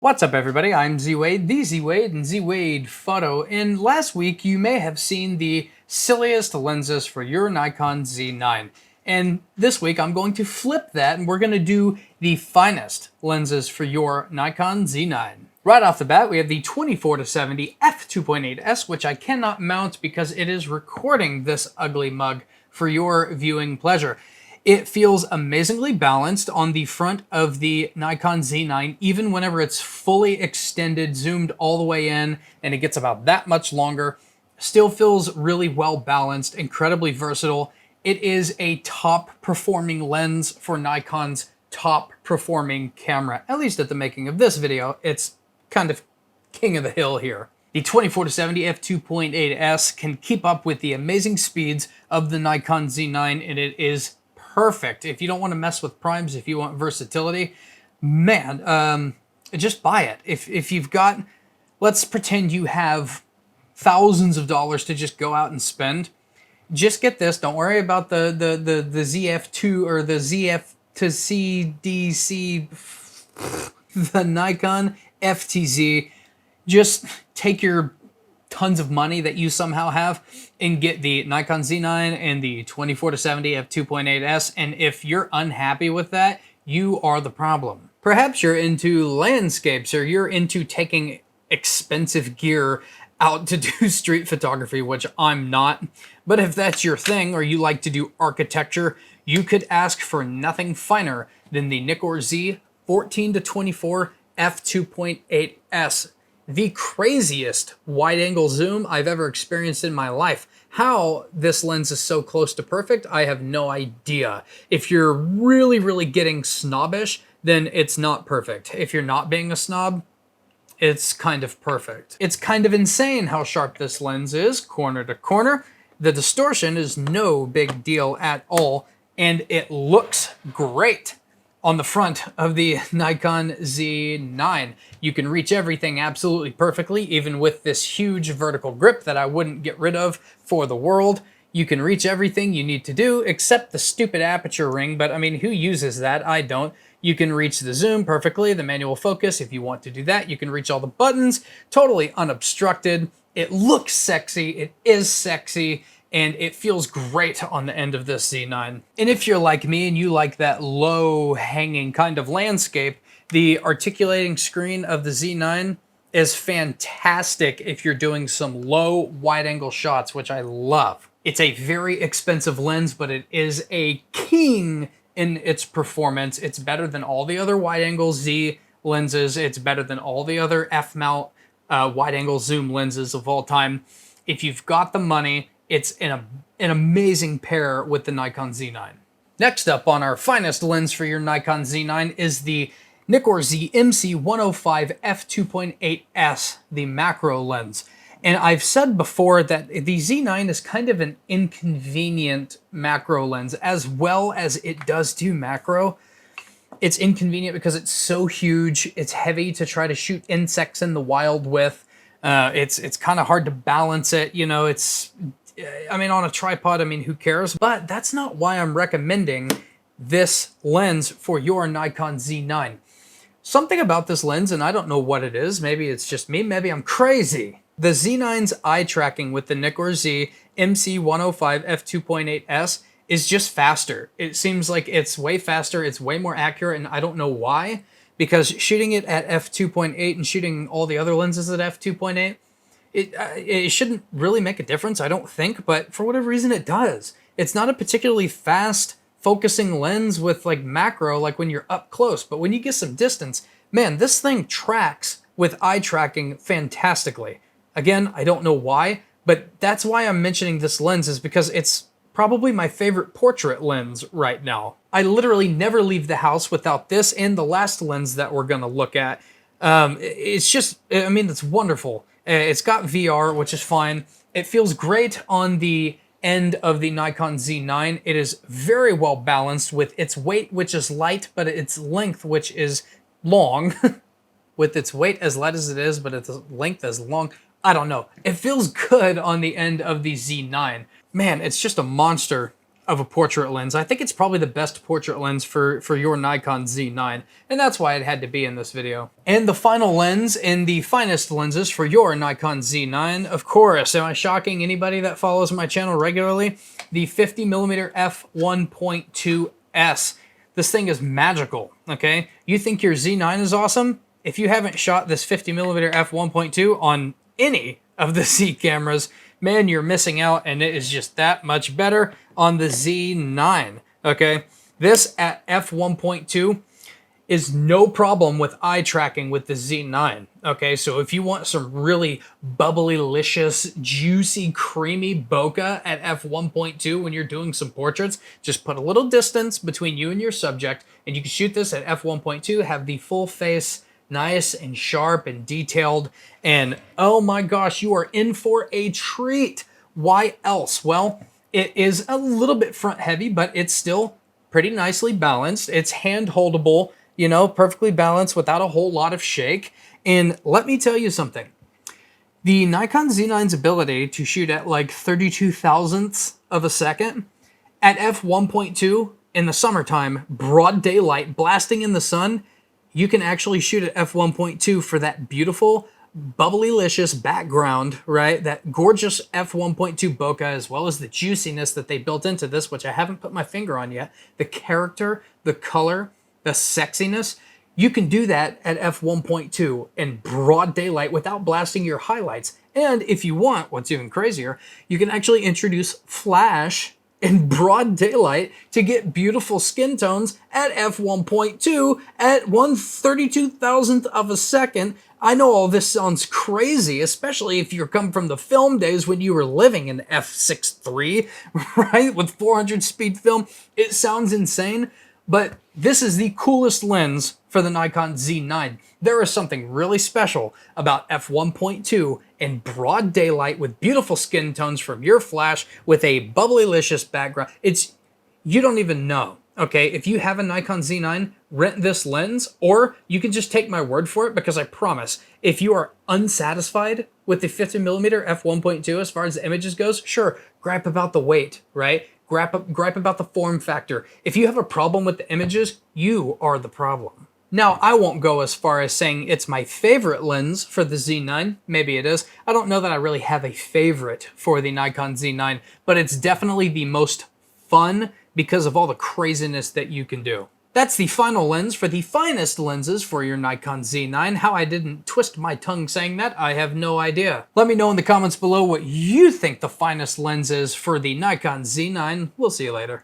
What's up, everybody? I'm Z-Wade, the Z-Wade, and Z-Wade Photo. And last week, you may have seen the silliest lenses for your Nikon Z9. And this week, I'm going to flip that, and we're going to do the finest lenses for your Nikon Z9. Right off the bat, we have the 24-70 f2.8s, which I cannot mount because it is recording this ugly mug for your viewing pleasure. It feels amazingly balanced on the front of the Nikon Z9, even whenever it's fully extended, zoomed all the way in, and it gets about that much longer. Still feels really well balanced, incredibly versatile. It is a top performing lens for Nikon's top performing camera. At least at the making of this video, it's kind of king of the hill here. The 24-70 f2.8s can keep up with the amazing speeds of the Nikon Z9, and it is perfect. If you don't want to mess with primes, if you want versatility, man, just buy it. If you've got, let's pretend you have thousands of dollars to just go out and spend, just get this. Don't worry about the ZF2 or the ZF to CDC, the Nikon FTZ. Just take your tons of money that you somehow have and get the Nikon Z9 and the 24-70 f2.8s. And if you're unhappy with that, you are the problem. Perhaps you're into landscapes or you're into taking expensive gear out to do street photography, which I'm not. But if that's your thing, or you like to do architecture, you could ask for nothing finer than the Nikon Z 14-24 f2.8s. The craziest wide-angle zoom I've ever experienced in my life. How this lens is so close to perfect, I have no idea. If you're really getting snobbish, then it's not perfect. If you're not being a snob, it's kind of perfect. It's kind of insane how sharp this lens is, corner to corner. The distortion is no big deal at all, and it looks great. On the front of the Nikon Z9, you can reach everything absolutely perfectly, even with this huge vertical grip that I wouldn't get rid of for the world. You can reach everything you need to do, except the stupid aperture ring, but I mean, who uses that? I don't. You can reach the zoom perfectly, the manual focus, if you want to do that. You can reach all the buttons, totally unobstructed. It looks sexy, it is sexy, and it feels great on the end of this Z9. And if you're like me and you like that low-hanging kind of landscape, the articulating screen of the Z9 is fantastic if you're doing some low wide-angle shots, which I love. It's a very expensive lens, but it is a king in its performance. It's better than all the other wide-angle Z lenses. It's better than all the other f-mount wide-angle zoom lenses of all time. If you've got the money, it's an amazing pair with the Nikon Z9. Next up on our finest lens for your Nikon Z9 is the Nikon Z MC105 f2.8s, the macro lens. And I've said before that the Z9 is kind of an inconvenient macro lens, as well as it does do macro. It's inconvenient because it's so huge, it's heavy to try to shoot insects in the wild with. It's kind of hard to balance it, you know, I mean, on a tripod, I mean, who cares? But that's not why I'm recommending this lens for your Nikon Z9. Something about this lens, and I don't know what it is, maybe it's just me, maybe I'm crazy. The Z9's eye tracking with the Nikon Z MC105 f2.8s is just faster. It seems like it's way faster, it's way more accurate, and I don't know why, because shooting it at f2.8 and shooting all the other lenses at f2.8, it shouldn't really make a difference, I don't think, but for whatever reason it does. It's not a particularly fast focusing lens with like macro, like when you're up close, but when you get some distance, man, this thing tracks with eye tracking fantastically. Again, I don't know why, but that's why I'm mentioning this lens, is because it's probably my favorite portrait lens right now. I literally never leave the house without this and the last lens that we're gonna look at. It's just, I mean, it's wonderful. It's got VR, which is fine. It feels great on the end of the Nikon Z9. It is very well balanced with its weight, which is light, but its length, which is long. With its weight as light as it is, but its length as long. I don't know. It feels good on the end of the Z9. Man, it's just a monster of a portrait lens. I think it's probably the best portrait lens for your Nikon Z9, and that's why it had to be in this video. And the final lens in the finest lenses for your Nikon Z9, of course, am I shocking anybody that follows my channel regularly? The 50mm f1.2s. This thing is magical, okay? You think your Z9 is awesome? If you haven't shot this 50mm f1.2 on any of the Z cameras, man, you're missing out, and it is just that much better on the Z9, okay? This at f1.2 is no problem with eye tracking with the Z9, okay? So if you want some really bubbly-licious, juicy, creamy bokeh at f1.2 when you're doing some portraits, just put a little distance between you and your subject, and you can shoot this at f1.2, have the full face nice and sharp and detailed, and oh my gosh, you are in for a treat. Why else? Well, it is a little bit front heavy, but it's still pretty nicely balanced. It's hand holdable, you know, perfectly balanced without a whole lot of shake. And let me tell you something. The Nikon Z9's ability to shoot at like 32 thousandths of a second at f1.2 in the summertime, broad daylight, blasting in the sun, you can actually shoot at f1.2 for that beautiful, bubbly-licious background, right? That gorgeous f1.2 bokeh, as well as the juiciness that they built into this, which I haven't put my finger on yet. The character, the color, the sexiness. You can do that at f1.2 in broad daylight without blasting your highlights. And if you want, what's even crazier, you can actually introduce flash in broad daylight to get beautiful skin tones at f1.2 at 1/32,000th of a second. I know all this sounds crazy, especially if you're coming from the film days when you were living in f6.3, right? With 400 speed film. It sounds insane, but this is the coolest lens for the Nikon Z9. There is something really special about f1.2 in broad daylight with beautiful skin tones from your flash with a bubbly-licious background. You don't even know, okay? If you have a Nikon Z9, rent this lens, or you can just take my word for it, because I promise, if you are unsatisfied with the 50mm f1.2 as far as the images goes, sure, gripe about the weight, right? Gripe about the form factor. If you have a problem with the images, you are the problem. Now, I won't go as far as saying it's my favorite lens for the Z9. Maybe it is. I don't know that I really have a favorite for the Nikon Z9, but it's definitely the most fun because of all the craziness that you can do. That's the final lens for the finest lenses for your Nikon Z9. How I didn't twist my tongue saying that, I have no idea. Let me know in the comments below what you think the finest lens is for the Nikon Z9. We'll see you later.